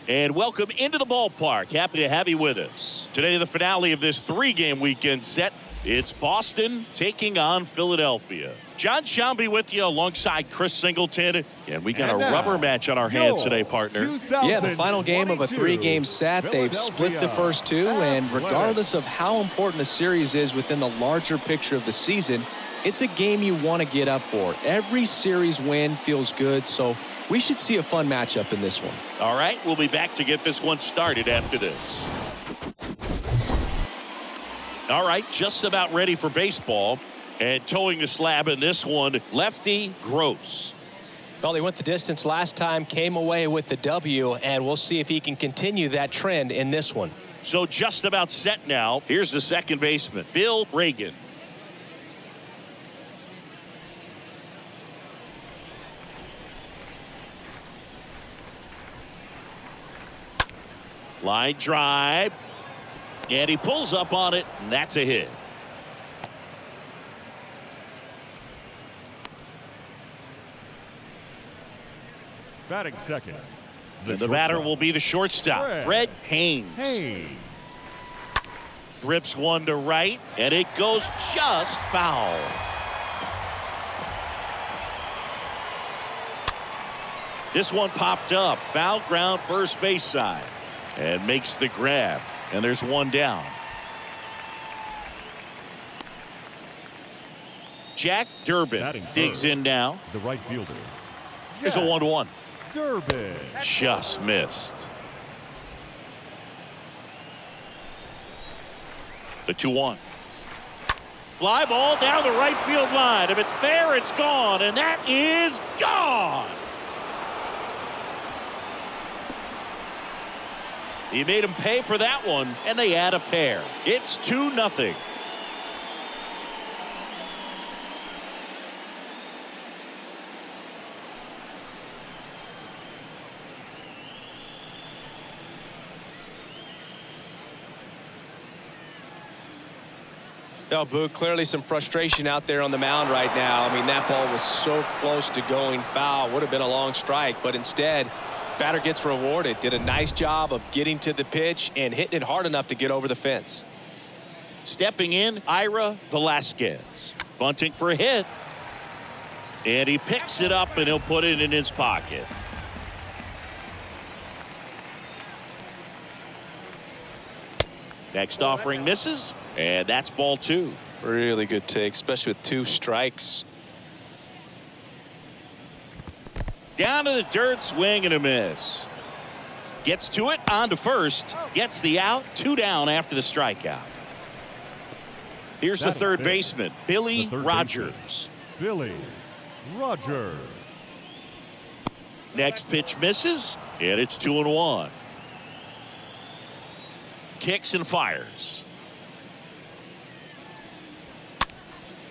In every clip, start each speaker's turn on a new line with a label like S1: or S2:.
S1: And welcome into the ballpark. Happy to have you with us. Today, the finale of this 3-game weekend set. It's Boston taking on Philadelphia. John Shambi with you alongside Chris Singleton. And we got a rubber match on our hands today, partner.
S2: Yeah, the final game of a 3-game set. They've split the first 2, and regardless of how important a series is within the larger picture of the season, it's a game you want to get up for. Every series win feels good, so we should see a fun matchup in this one.
S1: All right, we'll be back to get this one started after this. All right, just about ready for baseball. And towing the slab in this one, lefty Gross.
S3: Well, he went the distance last time, came away with the W, and we'll see if he can continue that trend in this one.
S1: So just about set now. Here's the second baseman, Bill Reagan. Line drive. And he pulls up on it, and that's a hit.
S4: Batting second.
S1: The batter will be the shortstop, Fred Haynes. Grips one to right, and it goes just foul. This one popped up, foul ground first base side, and makes the grab. And there's one down. Jack Durbin digs in now.
S4: The right fielder.
S1: Here's a 1-1.
S4: Durbin.
S1: Just missed. The 2-1. Fly ball down the right field line. If it's fair, it's gone. And that is gone. He made him pay for that one, and they add a pair. It's 2-0.
S3: Well, Boog, clearly some frustration out there on the mound right now. I mean, that ball was so close to going foul. Would have been a long strike, but instead, batter gets rewarded. Did a nice job of getting to the pitch and hitting it hard enough to get over the fence.
S1: Stepping in, Ira Velasquez. Bunting for a hit. And he picks it up, and he'll put it in his pocket. Next offering misses, and that's ball 2.
S3: Really good take, especially with 2 strikes.
S1: Down to the dirt, swing and a miss. Gets to it, on to first. Gets the out, 2 down after the strikeout. Here's the third baseman, Billy Rogers.
S4: Billy Rogers.
S1: Next pitch misses, and it's 2-1. Kicks and fires.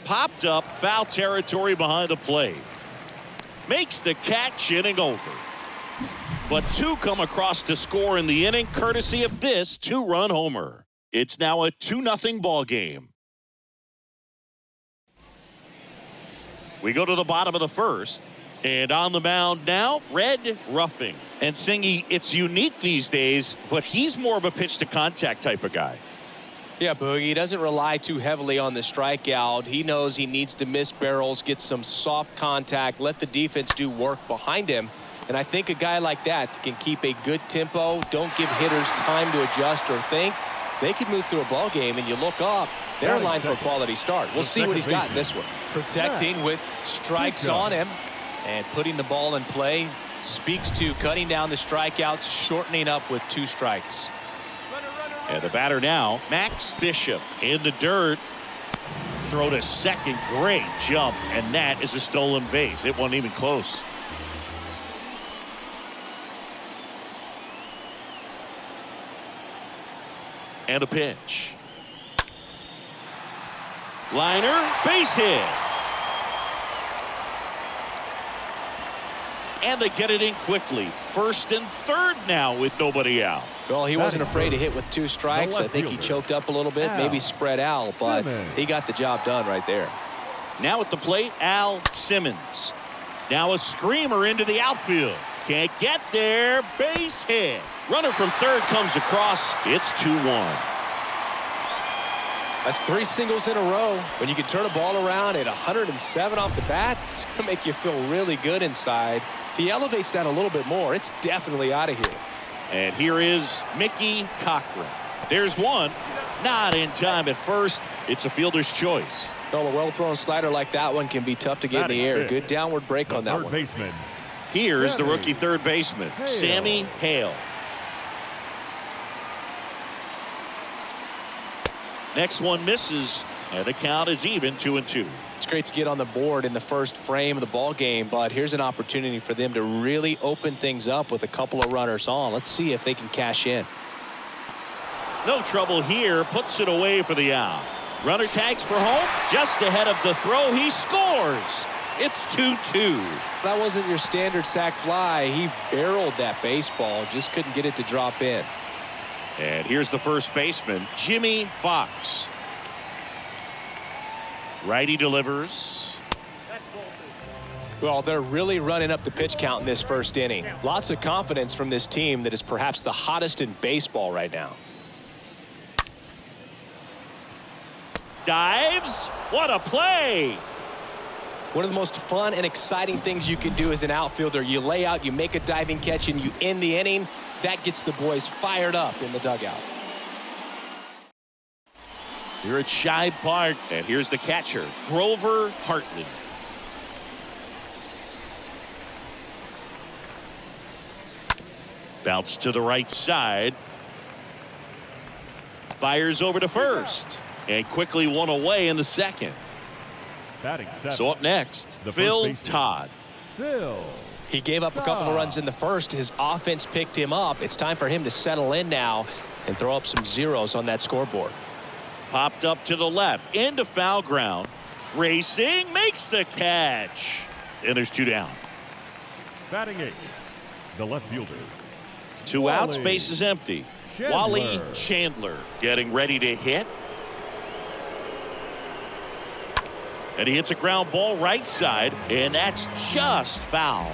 S1: Popped up, foul territory behind the plate. Makes the catch, inning over. But 2 come across to score in the inning, courtesy of this 2-run homer. It's now a 2-0 ball game. We go to the bottom of the first. And on the mound now, Red Ruffing. And Singy, it's unique these days, but he's more of a pitch-to-contact type of guy.
S3: Yeah, Boogie, he doesn't rely too heavily on the strikeout. He knows he needs to miss barrels, get some soft contact, let the defense do work behind him. And I think a guy like that can keep a good tempo, don't give hitters time to adjust or think. They could move through a ball game, and you look up, they're in line for a quality start. We'll see what he's got in this one. Protecting with strikes on him. And putting the ball in play speaks to cutting down the strikeouts, shortening up with 2 strikes.
S1: And the batter now, Max Bishop in the dirt. Throw to second, great jump, and that is a stolen base. It wasn't even close. And a pitch. Liner, base hit. And they get it in quickly. First and third now with nobody out.
S3: Well, he wasn't afraid to hit with 2 strikes. I think he choked up a little bit, maybe spread out, but he got the job done right there.
S1: Now at the plate, Al Simmons. Now a screamer into the outfield. Can't get there. Base hit. Runner from third comes across. It's 2-1.
S3: That's 3 singles in a row. When you can turn a ball around at 107 off the bat, it's going to make you feel really good inside. If he elevates that a little bit more, it's definitely out of here.
S1: And here is Mickey Cochran. There's one. Not in time at first. It's a fielder's choice.
S3: Well, a well-thrown slider like that one can be tough to get in the air. Good downward break on that one.
S4: Third baseman.
S1: Here's the rookie third baseman, Sammy Hale. Next one misses, and the count is even 2-2.
S3: It's great to get on the board in the first frame of the ball game, but here's an opportunity for them to really open things up with a couple of runners on. Let's see if they can cash in.
S1: No trouble here, puts it away for the out. Runner tags for home, just ahead of the throw. He scores. It's 2-2.
S3: That wasn't your standard sac fly. He barreled that baseball, just couldn't get it to drop in.
S1: And here's the first baseman, Jimmy Fox. Righty delivers.
S3: Well, they're really running up the pitch count in this first inning. Lots of confidence from this team that is perhaps the hottest in baseball right now.
S1: Dives. What a play.
S3: One of the most fun and exciting things you can do as an outfielder. You lay out, you make a diving catch, and you end the inning. That gets the boys fired up in the dugout.
S1: Here at Shibe Park, and here's the catcher, Grover Hartley. Bounce to the right side. Fires over to first. And quickly one away in the second.
S4: Batting seven.
S1: So up next,
S4: The
S1: Phil
S4: first baseman.
S1: Todd.
S4: Phil.
S3: He gave up a couple of runs in the first. His offense picked him up. It's time for him to settle in now and throw up some zeros on that scoreboard.
S1: Popped up to the left, into foul ground. Racing, makes the catch. And there's 2 down.
S4: Batting 8. The left fielder.
S1: 2 out,
S4: Wally
S1: space is empty.
S4: Chandler.
S1: Wally Chandler getting ready to hit. And he hits a ground ball right side, and that's just foul.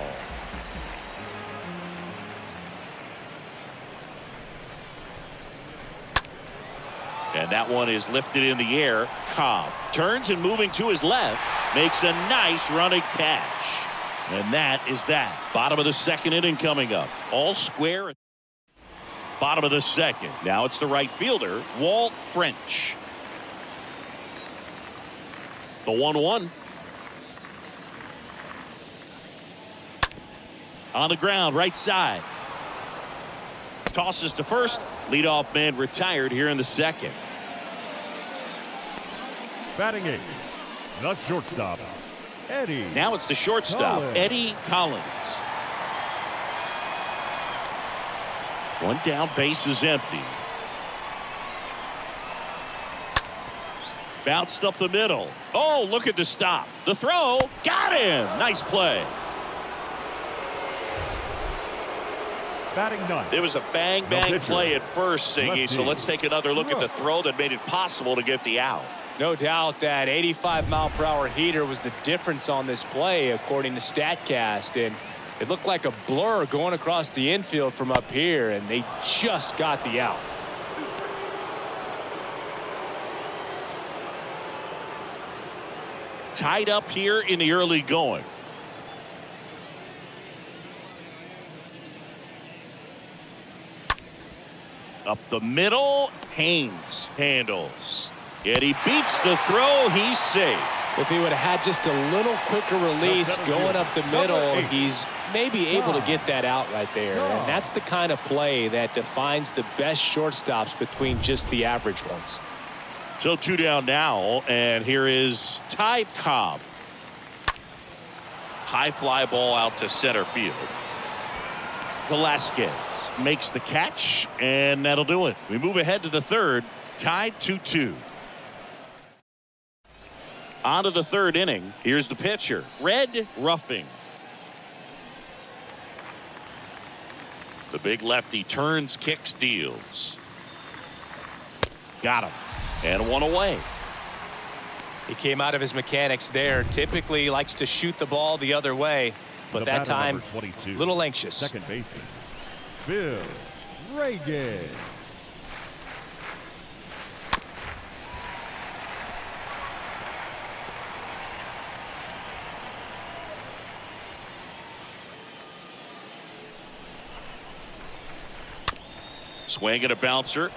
S1: And that one is lifted in the air. Cobb turns and moving to his left, makes a nice running catch. And that is that. Bottom of the second inning coming up. All square. Bottom of the second. Now it's the right fielder, Walt French. The 1-1. On the ground, right side. Tosses to first. Leadoff man retired here in the second.
S4: Batting 8. The shortstop. Eddie.
S1: Now it's the shortstop,
S4: Collins.
S1: Eddie Collins. One down, base is empty. Bounced up the middle. Oh, look at the stop. The throw. Got him. Nice play.
S4: Batting 9.
S1: It was a bang,
S4: No
S1: bang
S4: pitcher.
S1: play at first, Singy. So
S4: Lefty.
S1: let's take another look at the throw that made it possible to get the out.
S3: No doubt that 85-mile-per-hour heater was the difference on this play, according to StatCast. And it looked like a blur going across the infield from up here, and they just got the out.
S1: Tied up here in the early going. Up the middle, Haynes handles. Yet he beats the throw. He's safe.
S3: If he would have had just a little quicker release going up the middle, he's maybe able to get that out right there. And that's the kind of play that defines the best shortstops between just the average ones.
S1: So 2 down now, and here is Ty Cobb. High fly ball out to center field. Velasquez makes the catch, and that'll do it. We move ahead to the third, tied 2-2. On to the third inning. Here's the pitcher, Red Ruffing. The big lefty turns, kicks, deals. Got him. And one away.
S3: He came out of his mechanics there. Typically likes to shoot the ball the other way, but that time, a little anxious.
S4: Second baseman, Bill Reagan.
S1: Swing and a bouncer.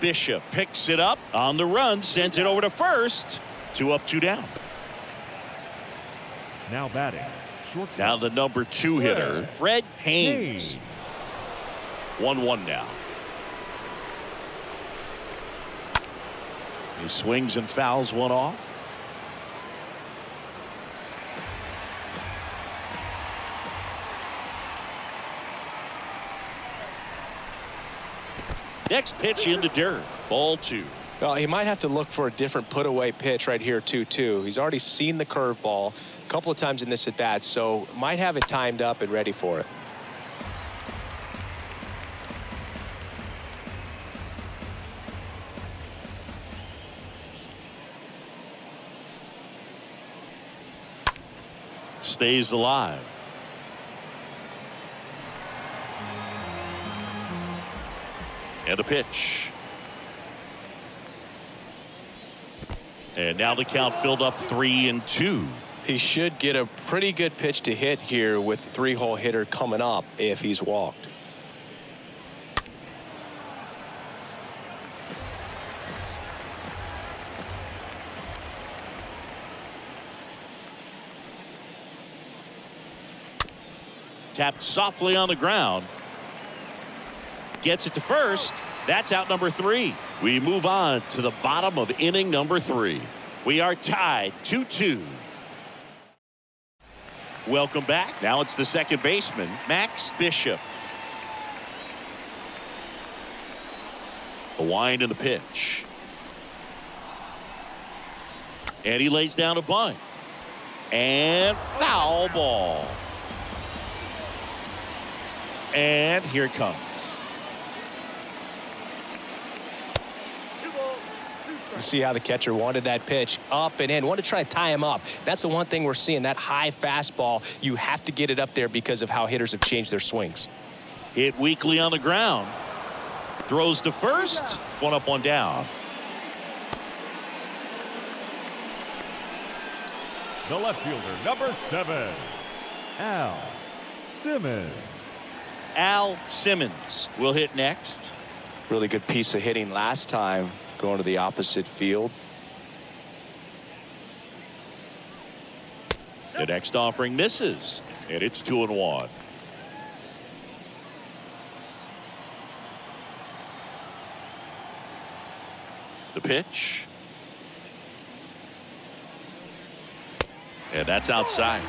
S1: Bishop picks it up on the run, sends it over to first. 2 up, 2 down.
S4: Now batting. Shortstop.
S1: Now the number 2 hitter, Fred Haynes. 1-1 now. He swings and fouls one off. Next pitch in the dirt. Ball 2.
S3: Well, he might have to look for a different put-away pitch right here, 2-2. He's already seen the curveball a couple of times in this at-bat, so might have it timed up and ready for it.
S1: Stays alive. And a pitch. And now the count filled up 3-2.
S3: He should get a pretty good pitch to hit here with the 3-hole hitter coming up if he's walked.
S1: Tapped softly on the ground. Gets it to first. That's out number 3. We move on to the bottom of inning number 3. We are tied 2-2. Welcome back. Now it's the second baseman, Max Bishop. The wind and the pitch. And he lays down a bunt. And foul ball. And here it comes.
S3: See how the catcher wanted that pitch up and in. Want to try to tie him up. That's the one thing we're seeing, that high fastball. You have to get it up there because of how hitters have changed their swings.
S1: Hit weakly on the ground. Throws to first. 1 up, 1 down.
S4: The left fielder, number 7, Al Simmons.
S1: Al Simmons will hit next.
S3: Really good piece of hitting last time, going to the opposite field.
S1: The next offering misses, and it's 2-1. The pitch. And that's outside.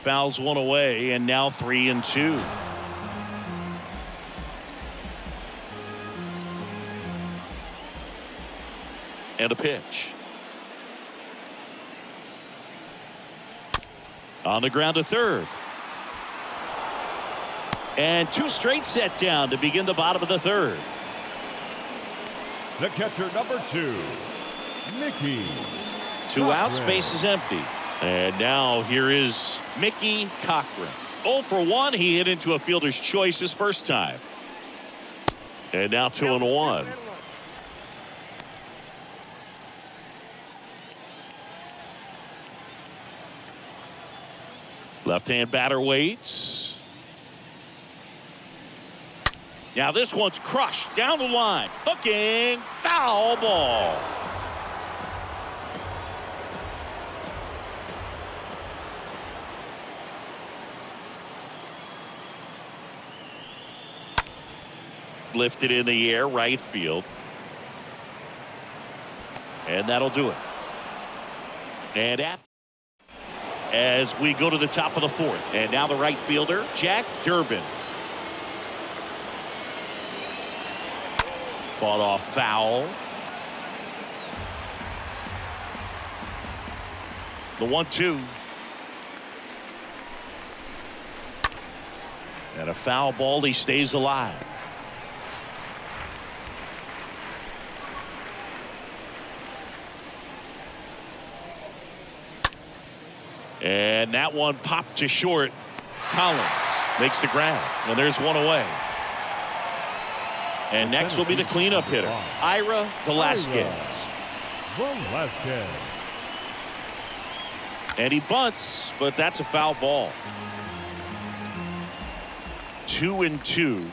S1: Fouls one away, and now 3-2. And a pitch. On the ground to third. And 2 straight set down to begin the bottom of the third.
S4: The catcher, number 2, Mickey.
S1: 2 outs, base is empty. And now here is Mickey Cochran. 0 for 1. He hit into a fielder's choice his first time. And now 2-1. Left-hand batter waits. Now this one's crushed down the line. Hooking. Foul ball. Lifted in the air, right field. And that'll do it. And after, as we go to the top of the 4th. And now the right fielder, Jack Durbin. Fought off foul. The 1-2. And a foul ball. He stays alive. And that one popped to short. Collins makes the grab. And there's one away. And next will be the cleanup hitter, Ira Velasquez.
S4: Velasquez.
S1: And he bunts, but that's a foul ball. 2-2.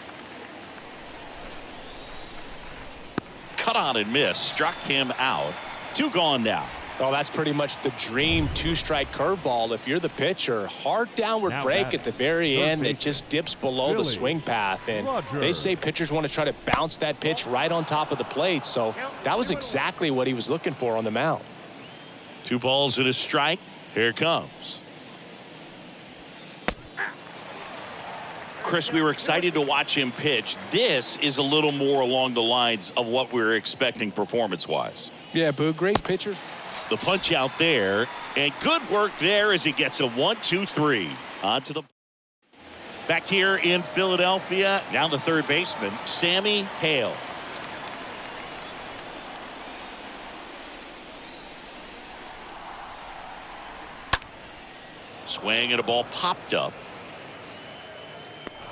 S1: Cut on and miss. Struck him out. 2 gone now.
S3: Well, that's pretty much the dream 2-strike curveball. If you're the pitcher, hard downward break at the very end that just dips below the swing path. And they say pitchers want to try to bounce that pitch right on top of the plate. So that was exactly what he was looking for on the mound.
S1: 2 balls and a strike. Here it comes. Chris, we were excited to watch him pitch. This is a little more along the lines of what we were expecting performance-wise.
S3: Yeah, Boo, great pitchers.
S1: The punch out there, and good work there as he gets a 1-2-3 onto the. Back here in Philadelphia, down to third baseman Sammy Hale. Swing and a ball popped up.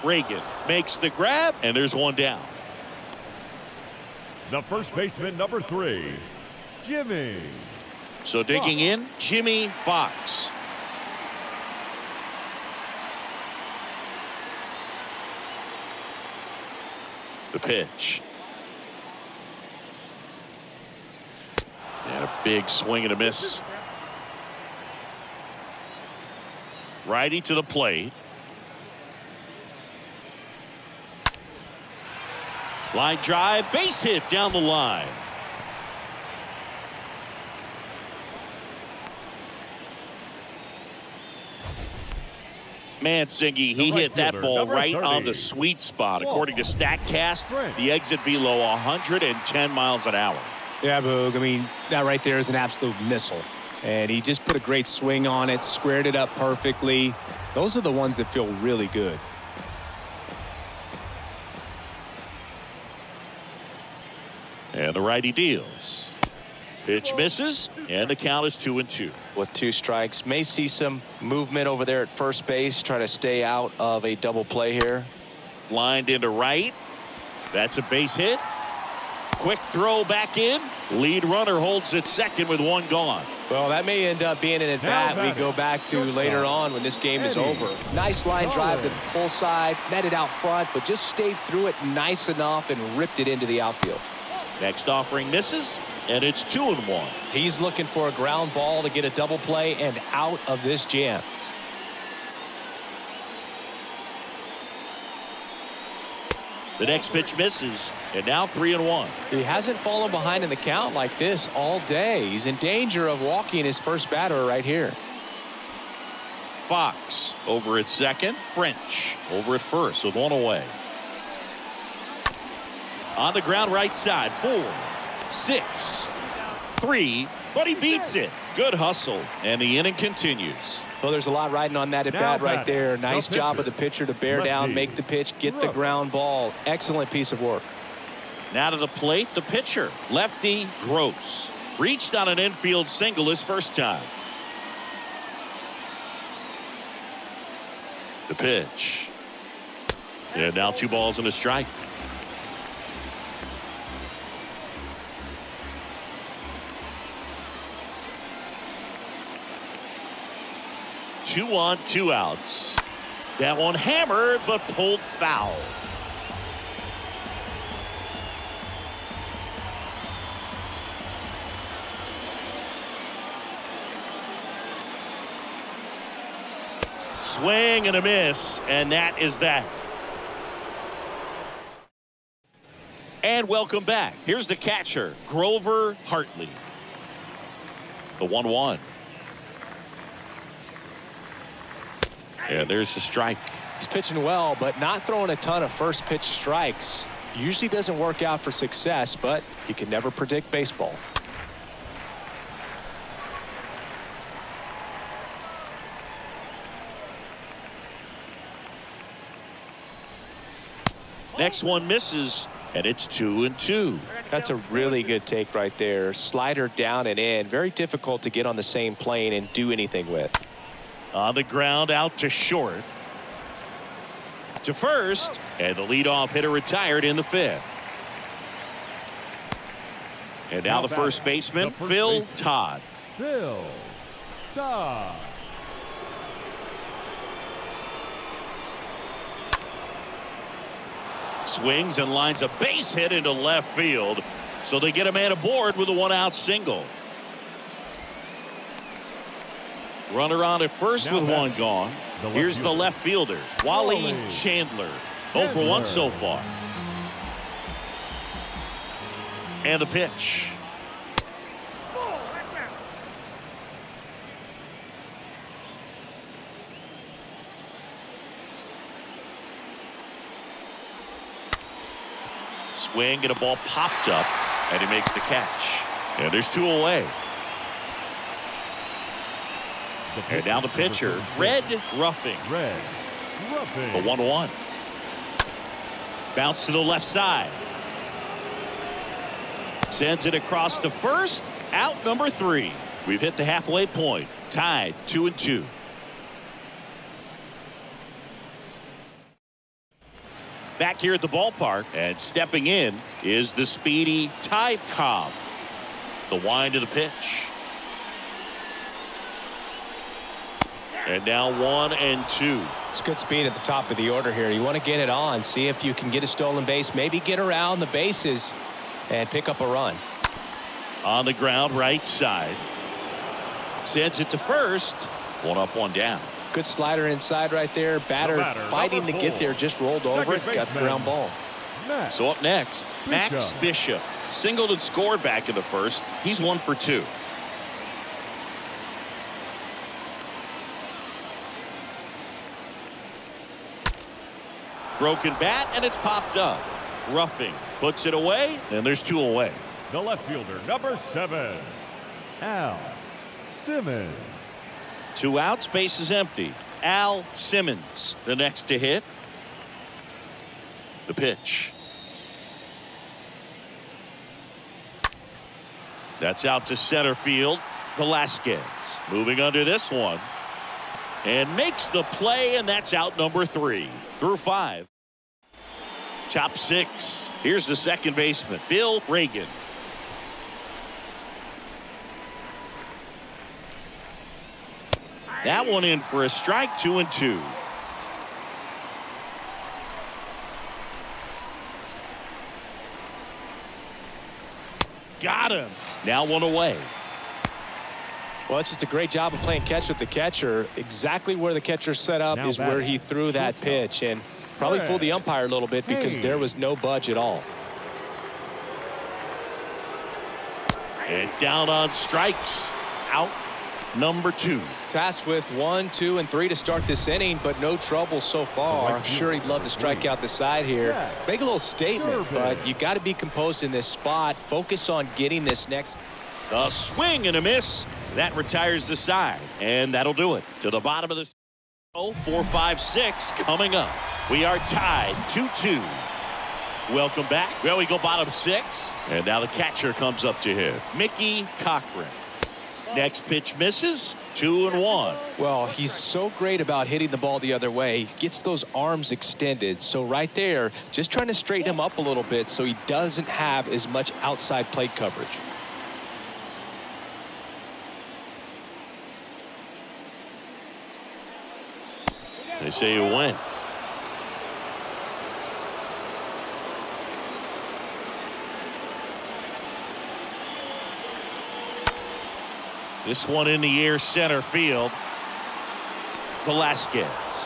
S1: Reagan makes the grab, and there's one down.
S4: The first baseman, number 3, Jimmy.
S1: So digging in, Jimmy Fox. The pitch. And a big swing and a miss. Righty to the plate. Line drive, base hit down the line. Mancini, he hit that ball right on the sweet spot. According to StatCast, the exit velo 110 miles an hour.
S3: Yeah, Boog. I mean, that right there is an absolute missile. And he just put a great swing on it, squared it up perfectly. Those are the ones that feel really good.
S1: And the righty deals. Pitch misses, and the count is 2-2.
S3: With 2 strikes, may see some movement over there at first base, try to stay out of a double play here.
S1: Lined into right. That's a base hit. Quick throw back in. Lead runner holds at second with 1 gone.
S3: Well, that may end up being an at-bat we go back to later on when this game is over. Nice line drive to the pull side, met it out front, but just stayed through it nice enough and ripped it into the outfield.
S1: Next offering misses, and it's 2-1.
S3: He's looking for a ground ball to get a double play and out of this jam.
S1: The next pitch misses, and now 3-1.
S3: He hasn't fallen behind in the count like this all day. He's in danger of walking his first batter right here.
S1: Fox over at second. French over at first with 1 away. On the ground right side. 4, 6, 3, but he beats it. Good hustle, and the inning continues.
S3: Well, there's a lot riding on that at bat right there. Nice job of the pitcher to bear down, make the pitch, get the ground ball. Excellent piece of work.
S1: Now to the plate, the pitcher, lefty Gross. Reached on an infield single his first time. The pitch. And now 2 balls and a strike. Two on, 2 outs. That one hammered but pulled foul. Swing and a miss, and that is that. And welcome back. Here's the catcher, Grover Hartley. The 1-1. And there's the strike.
S3: He's pitching well, but not throwing a ton of first pitch strikes. Usually doesn't work out for success, but you can never predict baseball.
S1: Next one misses, and it's 2-2.
S3: That's a really good take right there. Slider down and in. Very difficult to get on the same plane and do anything with.
S1: On the ground, out to short. To first, and the leadoff hitter retired in the 5th. And now the first baseman, Phil Todd.
S4: Phil Todd.
S1: Swings and lines a base hit into left field. So they get a man aboard with a 1-out single. Runner on at first with one gone. Here's the left fielder, Wally Chandler. 0 for 1 so far. And the pitch. Swing and a ball popped up, and he makes the catch. And there's 2 away. And now the pitcher, Red Ruffing. The 1-1. Bounce to the left side. Sends it across to first. Out number 3. We've hit the halfway point. Tied 2-2. Back here at the ballpark, and stepping in is the speedy Ty Cobb. The wind to the pitch. And now 1-2.
S3: It's good speed at the top of the order here. You want to get it on, see if you can get a stolen base, maybe get around the bases and pick up a run.
S1: On the ground, right side. Sends it to first. 1 up, 1 down.
S3: Good slider inside right there. Batter fighting to get there, just rolled over it, got the ground ball.
S1: So up next, Max Bishop. Singled and scored back in the first. He's 1 for 2. Broken bat, and it's popped up. Ruffing puts it away, and there's 2 away.
S4: The left fielder, number 7, Al Simmons.
S1: 2 outs, base is empty. Al Simmons, the next to hit. The pitch. That's out to center field. Velasquez moving under this one. And makes the play, and that's out number 3. Through 5. Top 6. Here's the second baseman, Bill Reagan. That one in for a strike. 2-2. Got him. Now 1 away.
S3: Well, it's just a great job of playing catch with the catcher. Exactly where the catcher set up is where he threw that pitch, and probably fooled the umpire a little bit because there was no budge at all.
S1: And down on strikes. Out number 2.
S3: Tasked with 1, 2, and 3 to start this inning, but no trouble so far. I'm sure he'd love to strike out the side here. Make a little statement, but you got to be composed in this spot. Focus on getting this next.
S1: A swing and a miss. That retires the side, and that'll do it. To the bottom of the 4, 5, 6 coming up. We are tied 2-2. Welcome back. Well, we go bottom 6, and now the catcher comes up to hit. Mickey Cochran. Next pitch misses. 2-1.
S3: Well, he's so great about hitting the ball the other way. He gets those arms extended. So right there, just trying to straighten him up a little bit so he doesn't have as much outside plate coverage.
S1: They say you win. This one in the air, center field. Velasquez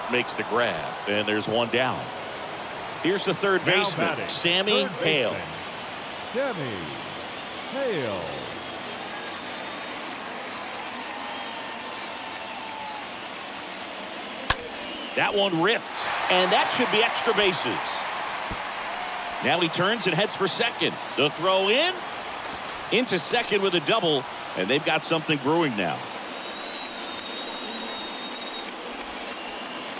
S1: makes the grab, and there's 1 down. Here's the third baseman, Sammy Hale.
S4: Sammy Hale.
S1: That one ripped, and that should be extra bases. Now he turns and heads for second. The throw in, into second with a double, and they've got something brewing now.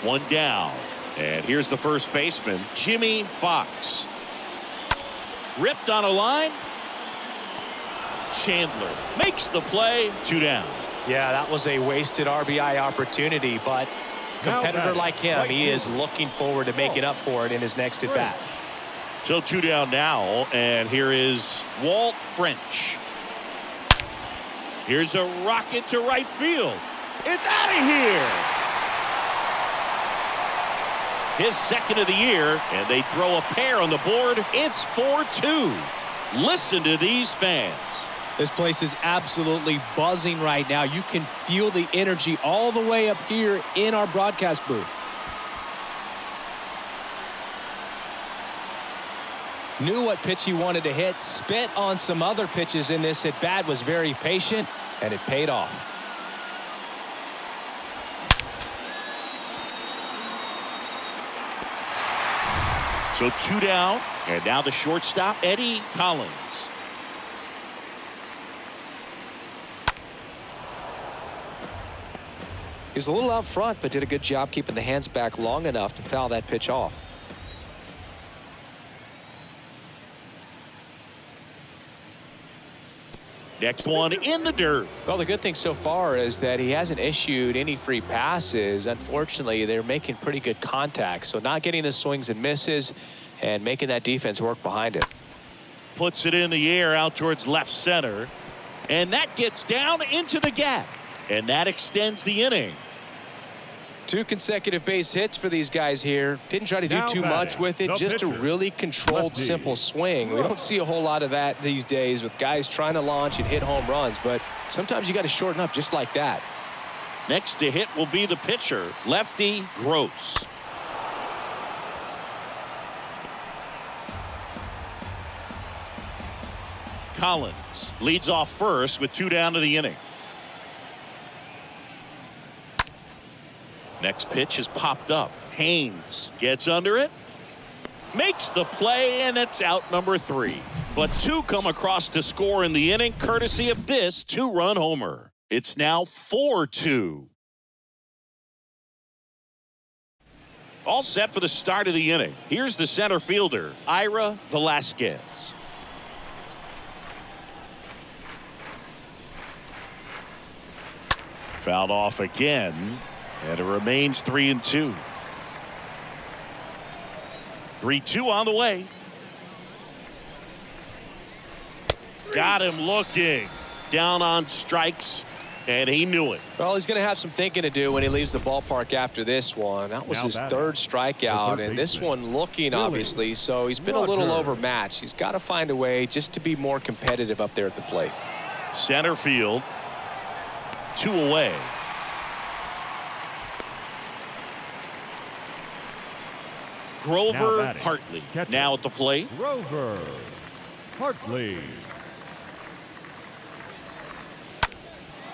S1: 1 down, And here's the first baseman, Jimmy Fox. Ripped on a line. Chandler makes the play. 2 down.
S3: Yeah, that was a wasted RBI opportunity, but a competitor like him, he is looking forward to making up for it in his next at bat.
S1: So 2 down now, and here is Walt French. Here's a rocket to right field. It's out of here. His second of the year, and they throw a pair on the board. It's 4-2. Listen to these fans.
S2: This place is absolutely buzzing right now. You can feel the energy all the way up here in our broadcast booth. Knew what pitch he wanted to hit, spit on some other pitches in this at bat, was very patient, and it paid off.
S1: So 2 down, and now the shortstop, Eddie Collins.
S2: He was a little out front, but did a good job keeping the hands back long enough to foul that pitch off.
S1: Next one in the dirt.
S3: Well, the good thing so far is that he hasn't issued any free passes. Unfortunately, they're making pretty good contact, so not getting the swings and misses and making that defense work behind it.
S1: Puts it in the air out towards left center, and that gets down into the gap, and that extends the inning.
S2: 2 consecutive base hits for these guys here. Didn't try to do too much with it, just a really controlled, simple swing. We don't see a whole lot of that these days with guys trying to launch and hit home runs, but sometimes you got to shorten up just like that.
S1: Next to hit will be the pitcher, lefty Gross. Collins leads off first with 2 down to the inning. Next pitch is popped up. Haynes gets under it, makes the play, and it's out number 3. But 2 come across to score in the inning, courtesy of this 2-run homer. It's now 4-2. All set for the start of the inning. Here's the center fielder, Ira Velasquez. Fouled off again. And it remains 3-2. 3-2 on the way. Got him looking. Down on strikes, and he knew it.
S3: Well, he's going to have some thinking to do when he leaves the ballpark after this one. That was his 3rd strikeout, and this one looking, obviously, so he's been a little overmatched. He's got to find a way just to be more competitive up there at the plate.
S1: Center field. 2 away. Grover Hartley now at the plate.
S4: Grover Hartley.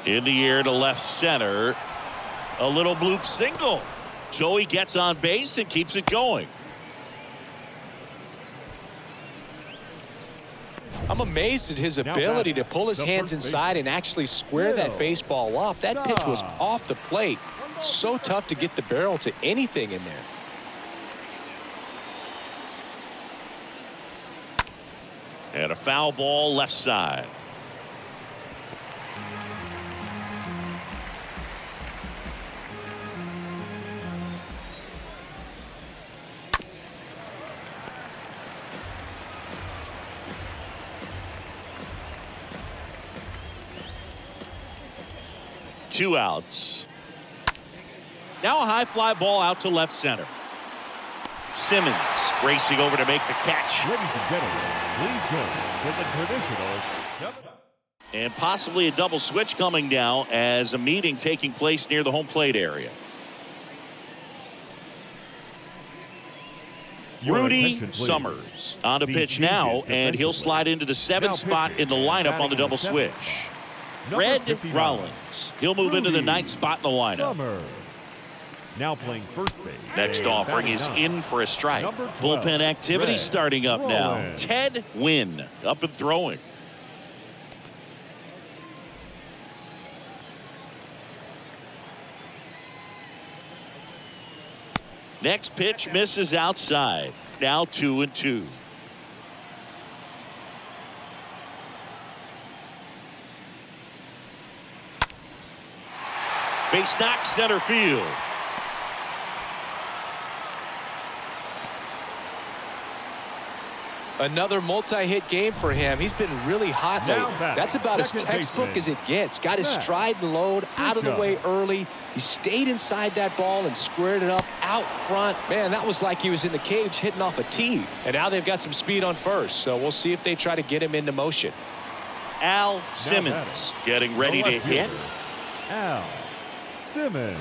S1: In the air to left center. A little bloop single. So he gets on base and keeps it going.
S3: I'm amazed at his ability to pull his hands inside and actually square that baseball up. That pitch was off the plate. So tough to get the barrel to anything in there.
S1: And a foul ball left side. Two outs. Now a high fly ball out to left center. Simmons racing over to make the catch.
S4: Ladies and gentlemen, please join for the traditional.
S1: And possibly a double switch coming now as a meeting taking place near the home plate area. Rudy Summers on to pitch now, and he'll slide into the 7th spot in the lineup on the double switch. Red Rollins. He'll move into the 9th spot in the lineup.
S4: Now playing first base.
S1: Next offering is in for a strike. 12, bullpen activity
S4: Red
S1: starting up now.
S4: Rollins.
S1: Ted Wynn up and throwing. Next pitch misses outside. Now 2-2. Base knock center field.
S3: Another multi-hit game for him. He's been really hot lately. That's about as textbook as it gets. Got his stride and load out of the way early. He stayed inside that ball and squared it up out front. Man, that was like he was in the cage hitting off a tee. And now they've got some speed on first, so we'll see if they try to get him into motion.
S1: Al Simmons getting ready to hit.
S4: Al Simmons.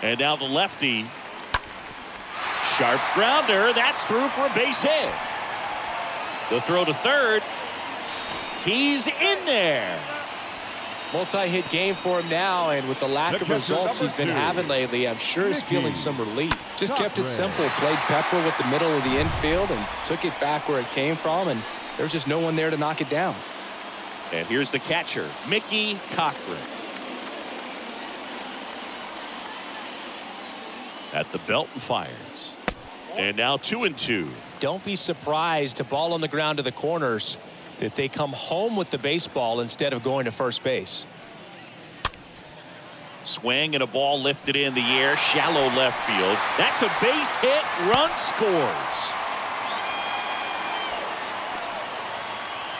S1: And now the lefty. Sharp grounder. That's through for a base hit. The throw to third. He's in there.
S3: Multi-hit game for him now, and with the lack of results he's been having lately, I'm sure he's feeling some relief.
S2: Just kept it simple. Played pepper with the middle of the infield and took it back where it came from, and there's just no one there to knock it down.
S1: And here's the catcher, Mickey Cochran. At the belt and fires. And now 2-2.
S3: Don't be surprised to ball on the ground to the corners that they come home with the baseball instead of going to first base.
S1: Swing and a ball lifted in the air, shallow left field. That's a base hit. Run scores.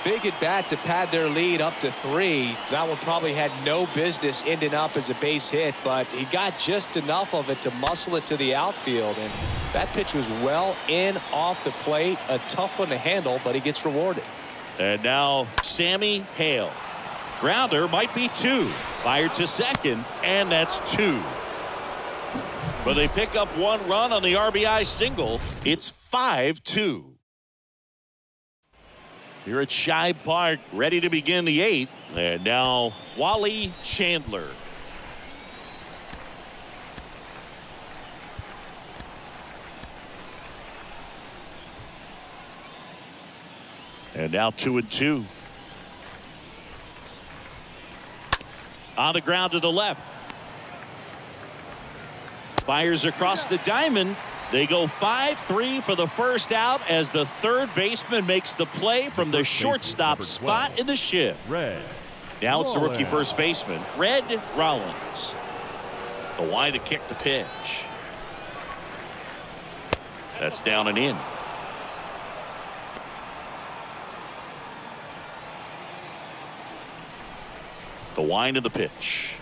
S3: Big at bat to pad their lead up to 3. That one probably had no business ending up as a base hit, but he got just enough of it to muscle it to the outfield, and that pitch was well in off the plate. A tough one to handle, but he gets rewarded.
S1: And now Sammy Hale. Grounder might be 2. Fired to second, and that's 2. But they pick up 1 run on the RBI single. It's 5-2. Here at Shibe Park, ready to begin the 8th. And now Wally Chandler. And now 2-2. On the ground to the left. Fires across the diamond. They go 5-3 for the first out as the third baseman makes the play from the shortstop spot in the shift. Now it's the rookie first baseman, Red Rollins. The wide to kick the pitch. That's down and in. The wind of the pitch.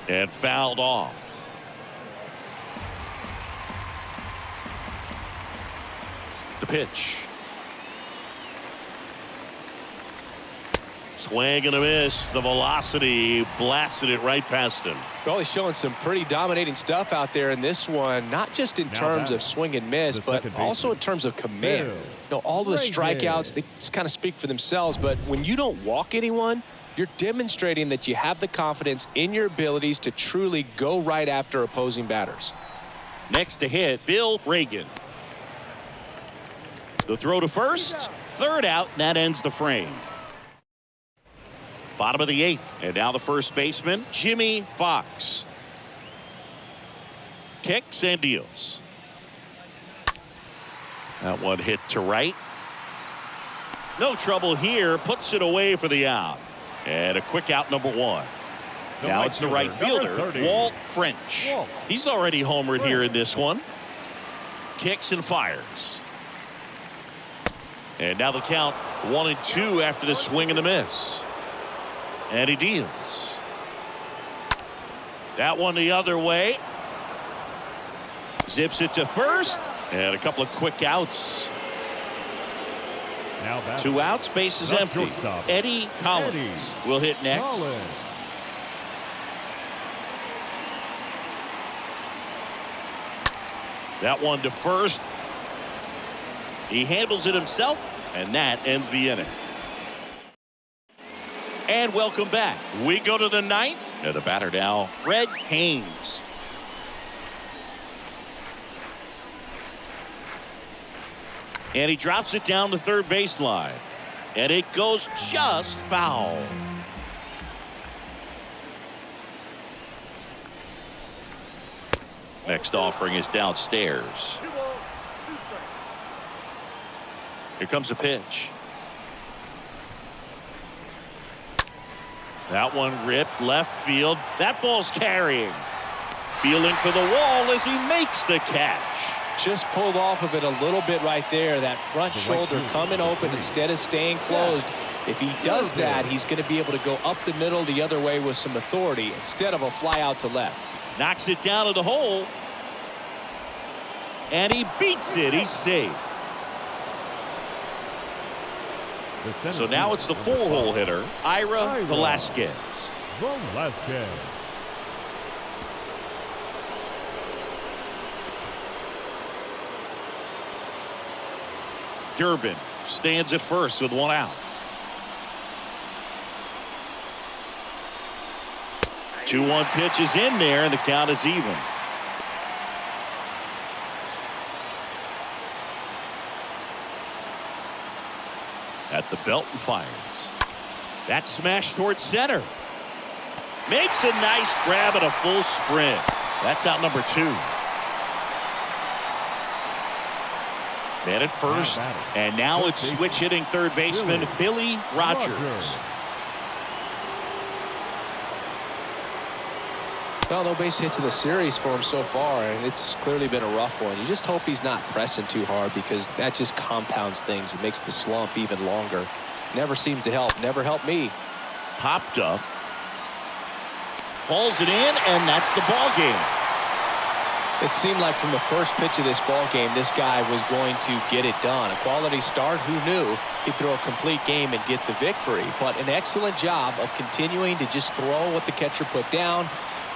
S1: And fouled off. The pitch. Swing and a miss. The velocity blasted it right past him.
S3: Well, he's showing some pretty dominating stuff out there in this one, not just in terms of swing and miss, but also in terms of command. You know, all the strikeouts, they just kind of speak for themselves, but when you don't walk anyone, you're demonstrating that you have the confidence in your abilities to truly go right after opposing batters.
S1: Next to hit, Bill Reagan. The throw to first, third out, and that ends the frame. Bottom of the 8th, and now the first baseman, Jimmy Fox. Kicks and deals. That one hit to right. No trouble here, puts it away for the out. And a quick out, number 1. Now it's the right fielder, Walt French. He's already homered here in this one. Kicks and fires. And now the count 1-2 after the swing and the miss. And he deals. That one the other way. Zips it to first. And a couple of quick outs.
S4: Now
S1: 2 outs, base is empty.
S4: Shortstop,
S1: Eddie Collins will hit next. That one to first. He handles it himself, and that ends the inning. And welcome back. We go to the 9th. And the batter now, Fred Haynes. And he drops it down the third baseline. And it goes just foul. Next offering is downstairs. Here comes a pitch. That one ripped left field. That ball's carrying. Feeling for the wall as he makes the catch.
S3: Just pulled off of it a little bit right there. That front shoulder coming open instead of staying closed. If he does that, he's going to be able to go up the middle the other way with some authority instead of a fly out to left.
S1: Knocks it down to the hole. And he beats it. He's safe. So now it's the 4-hole hitter, Ira Velasquez. Durbin stands at first with 1 out. 2-1 pitch is in there, and the count is even. At the belt and fires. That smash towards center. Makes a nice grab at a full sprint. That's out number 2. Man at first, and now it's switch hitting third baseman Billy Rogers.
S3: Well, no base hits in the series for him so far, and it's clearly been a rough one. You just hope he's not pressing too hard because that just compounds things. It makes the slump even longer. Never seems to help. Never helped me.
S1: Popped up. Hauls it in, and that's the ball game.
S3: It seemed like from the first pitch of this ball game, this guy was going to get it done. A quality start. Who knew he'd throw a complete game and get the victory? But an excellent job of continuing to just throw what the catcher put down.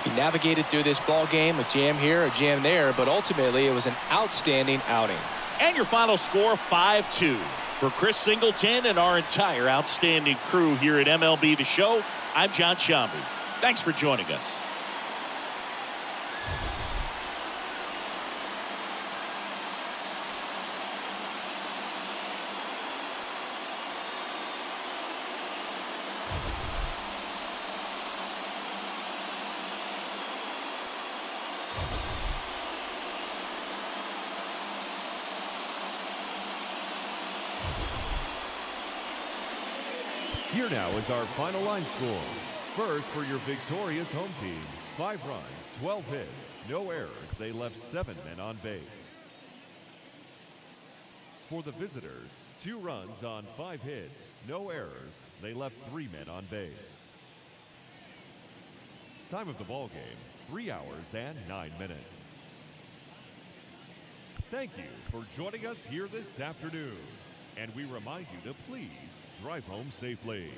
S3: He navigated through this ball game, a jam here, a jam there, but ultimately it was an outstanding outing.
S1: And your final score, 5-2. For Chris Singleton and our entire outstanding crew here at MLB The Show, I'm John Shambi. Thanks for joining us.
S4: Here now is our final line score. First, for your victorious home team, 5 runs, 12 hits, no errors. They left 7 men on base. For the visitors, 2 runs on 5 hits, no errors. They left 3 men on base. Time of the ball game, 3 hours and 9 minutes. Thank you for joining us here this afternoon. And we remind you to please drive home safely.